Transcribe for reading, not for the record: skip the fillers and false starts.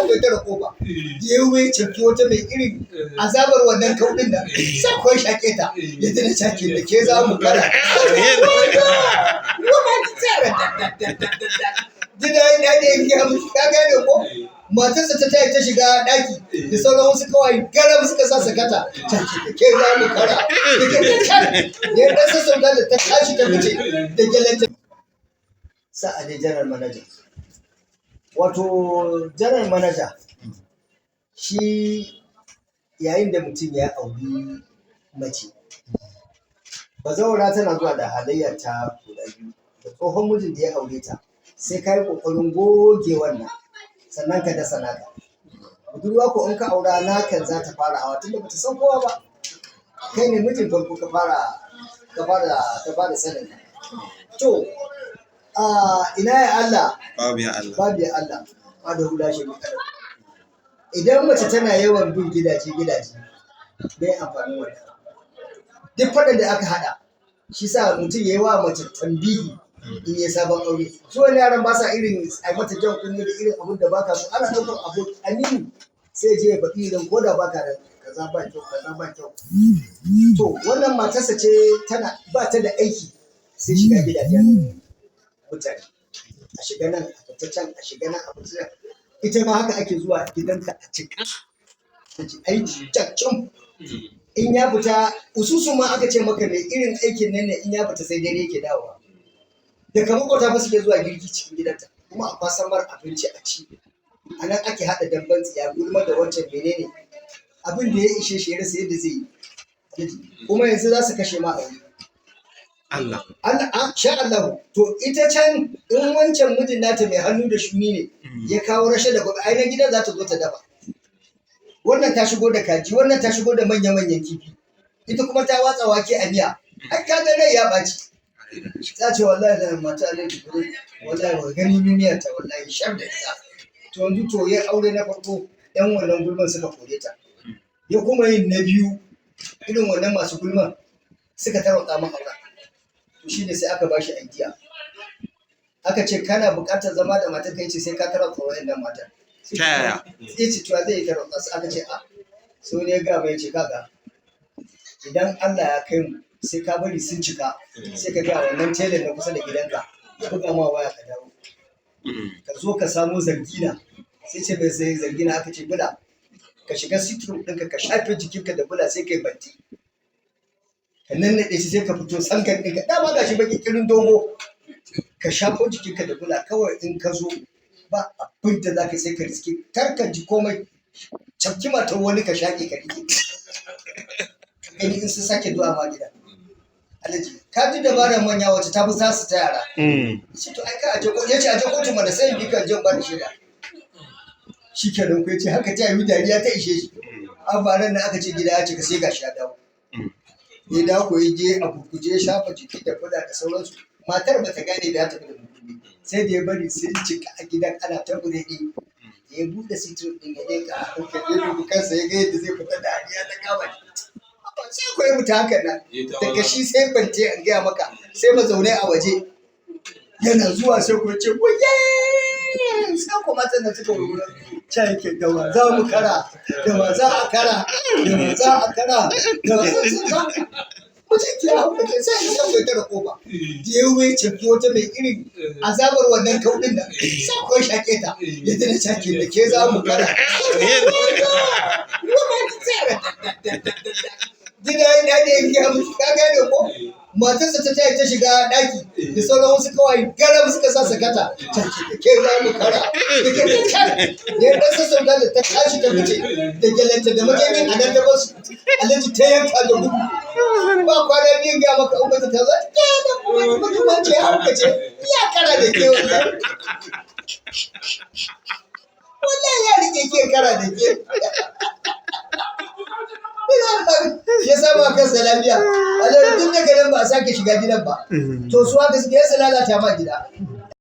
san bai tara kofa ya yi ciki wata mai irin azabar wannan kaudin nan sai kuwa shaƙe ta ya tana shaƙe da ke za mu kara jina yin daɗi ya gaya musu ka gane ko matarsa ta tayi ta shiga ɗaki da sauran wasu kawai garam suka sa sakata da ke za mu kara da ke da can da ya ɗan sassauta da ta tashi ta fice da gyalanta sa'a ne janar manaja wato janar manaja shi yayin da mutum ya auri mace bazawara tana zuwa da halayyar ta guda biyu da tsohon mijin da ya aure ta sai ka yi ƙoƙarin goge wannan sannan ka dasa naka budurwa ko in ka aura nakan za ta fara hawa tunda bata san kowa ba kai ne mijin farko ka fara sanin to ina ya Allah babu ya Allah ba da hula shi kada idan mace tana yawan bin gidaje bai amfani wannan duk faɗin da aka haɗa shi sa mutum ya yi wa mace tambihi in yi sabon aure su wani yaran ba sa irin a mata jan kunne da irin abin da baka so ana ɗaukar abu aminu sai je ya faɗi idan ko da baka da kaza ba kyau to wannan matarsa ce tana ba ta da aiki sai shiga gidajen mutane a shiga nan a fita can a shiga nan a fita ita ma haka ake zuwa gidanta a cika ta ji aiki can in ya fita ususu ma aka ce maka mai irin aikin nan ne in ya fita sai dare yake dawowa da kamar kwata fa suke zuwa girki cikin gidanta kuma a kwasan mar abinci a ci a nan ake haɗa damban tsiya gulma da wancan menene abin da ya ishe shi rasa yadda zai yi kuma yanzu za su kashe ma aure Allah sha Allah to ita can in wancan mijin nata mai hannu da shuni ne ya kawo rashe da gobe ainihin gidan za ta zo ta dafa wannan ta shigo da kaji wannan ta shigo da manya-manyan kifi ita kuma ta watsa wake a miya ai ka ga rai ya ɓaci ta ce wallahi da mata alaihi wallahi wa gani duniya ta wallahi shar da ita to yanzu to ya aure na farko yan wannan gulman suka kore ta ya kuma yin na biyu irin wannan masu gulman suka tarwatsa man aure to shine sai aka bashi idea aka ce kana buƙatar zama da matar kai ce sai ka tarwatsa wannan matar ta yaya sai ce to zai yi tarwatsa su aka ce a so ne ga mai ce kaga idan Allah ya kai mu sai ka bari sun cika sai ka ga wannan telan na kusa da gidanka ya buga ma waya ka dawo ka zo ka samo zargina sai ce bai sai zargina aka ce bula ka shiga sitrum ɗinka ka shafe jikinka da bula sai kai batti ka nannaɗe shi sai ka fito sankan ɗinka dama ga shi baki kirin dogo ka shafo jikinka da bula kawai in ka zo ba abin da za ka sai ka riske karka ji komai cafki matar wani ka shaƙe ka rike gani in sun sake zuwa ma gida alhaji ka ji dabarar manya wacce ta fi za su ta yara shi to ai ka aje ko yace aje kotu mana sai bi kan jan ba da shida shi kenan ko yace haka ta yi dariya ta ishe shi an ba nan aka ce gida ya ce ka sai gashi ya dawo ya dawo ko je a burkuje shafa jiki da kuda da sauransu matar ba ta gane da ya tafi da mutum sai da ya bari sun cika a gidan ana ta buredi ya buɗe sitrin ɗin ya ɗinka a hankali ya dubu kansa ya ga yadda zai fita da hadiya ta kama sai akwai mutu hakan nan daga shi sai bance an gaya maka sai mazaunai a waje yana zuwa sai kuma ce waye sai kuma tana suka wuri can yake da wa za mu kara da wa za a kara da wa za a kara da wa za a mutum ke hau da ke sai ya san bai tara kofa da ya wuce ciki wata mai irin azabar wannan kaudin nan sai kuwa shaƙe ta ya tana shaƙe da ke za mu kara jina yin daɗi ya gaya musu ka gane ko matarsa ta tayi ta shiga ɗaki da sauran wasu kawai garam suka sa sakata ta ke za mu kara da ke da can da ya ɗan sassauta da ta tashi ta fice da gyalanta da majemin a nan da basu alhaji ta yanka da gudu ba kwana biyun gaya maka umarta ta zo ke da kuma ce haukace ya kara da ke wallahi ya rike ke kara da ke ya saba kansa lafiya a tun daga nan ba a sake shiga gidan ba to su haka suke yasa lalata ma gida